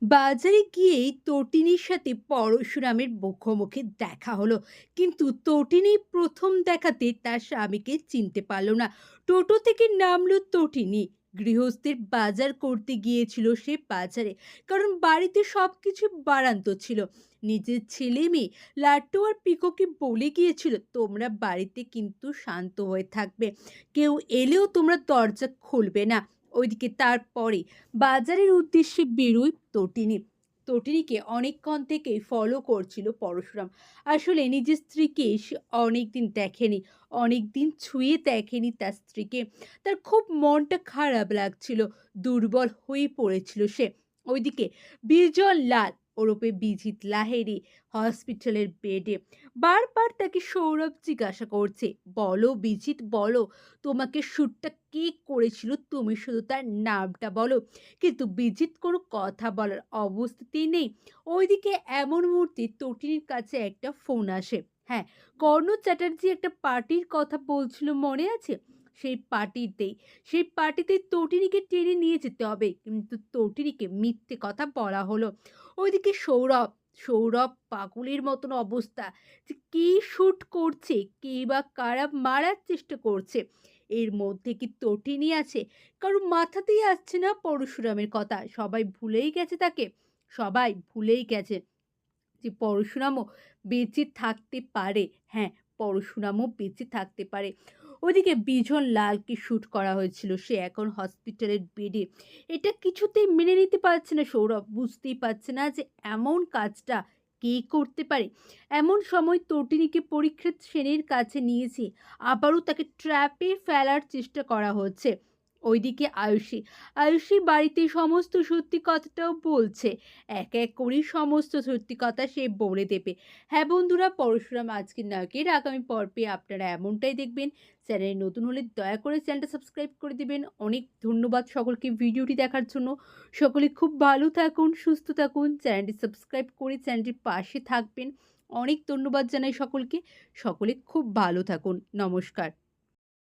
বাজারে গিয়েই তটিনীর সাথে পরশুরামের মুখোমুখি দেখা হলো, কিন্তু তটিনী প্রথম দেখাতে তার স্বামীকে চিনতে পারল না। টোটো থেকে নামলো তটিনী। গৃহস্থের বাজার করতে গিয়েছিল সে বাজারে, কারণ বাড়িতে সবকিছু বাড়ান্ত ছিল। নিজের ছেলে মেয়ে লাট্টু আর পিকোকে বলে গিয়েছিল, তোমরা বাড়িতে কিন্তু শান্ত হয়ে থাকবে, কেউ এলেও তোমরা দরজা খুলবে না। ওইদিকে তারপরে বাজারের উদ্দেশ্যে বেরোয় তটিনী। তটিনীকে অনেকক্ষণ থেকেই ফলো করছিল পরশুরাম। আসলে নিজের স্ত্রীকে সে অনেকদিন দেখেনি, অনেকদিন ছুঁয়ে দেখেনি তার স্ত্রীকে। তার খুব মনটা খারাপ লাগছিল, দুর্বল হয়ে পড়েছিল সে। ওইদিকে বিজন লাল ওরফে বিজিত লাহেরি হসপিটালের বেডে। বারবার তাকে সৌরভ জিজ্ঞাসা করছে, বলো বিজিত বলো, তোমাকে শ্যুটটা কে করেছিল, তুমি শুধু তার নামটা বলো। কিন্তু বিজিত কোনো কথা বলার অবস্থাতেই নেই। ওইদিকে এমন মুহূর্তে তটিনীর কাছে একটা ফোন আসে। হ্যাঁ, কর্ণ চ্যাটার্জি একটা পার্টির কথা বলছিল, মনে আছে? সেই পার্টিতেই তটিনীকে টেনে নিয়ে যেতে হবে, কিন্তু তটিনীকে মিথ্যে কথা বলা হলো। ওইদিকে সৌরভ, সৌরভ পাগলের মতন অবস্থা, যে কে শুট করছে, কে বা কারা মারার চেষ্টা করছে। এর মধ্যে কি তটিনী আছে? কারো মাথাতেই আসছে না পরশুরামের কথা। সবাই ভুলেই গেছে তাকে, সবাই ভুলেই গেছে যে পরশুরামও বেঁচে থাকতে পারে। হ্যাঁ, পরশুরামও বেঁচে থাকতে পারে। ওদিকে বিজন লালকে শ্যুট করা হয়েছিল, সে এখন হসপিটালের বেডে। এটা কিছুতেই মেনে নিতে পারছে না সৌরভ, বুঝতেই পারছে না যে এমন কাজটা কে করতে পারে। এমন সময় তটিনীকে পরীক্ষিত সেনের কাছে নিয়েছে, আবারও তাকে ট্র্যাপে ফেলার চেষ্টা করা হচ্ছে। ওইদিকে আয়ুষী, আয়ুষী বাড়িতে সমস্ত সত্যি কথাটাও বলছে। এক এক করে সমস্ত সত্যি কথা সে বলে দেবে। হ্যাঁ বন্ধুরা, পরশুরাম আজকের নায়কের আগামী পর্বে আপনারা এমনটাই দেখবেন। চ্যানেলে নতুন হলে দয়া করে চ্যানেলটা সাবস্ক্রাইব করে দিবেন। অনেক ধন্যবাদ সকলকে ভিডিওটি দেখার জন্য। সকলে খুব ভালো থাকুন, সুস্থ থাকুন, চ্যানেলটি সাবস্ক্রাইব করে চ্যানেলটির পাশে থাকবেন। অনেক ধন্যবাদ জানাই সকলকে। সকলে খুব ভালো থাকুন। নমস্কার।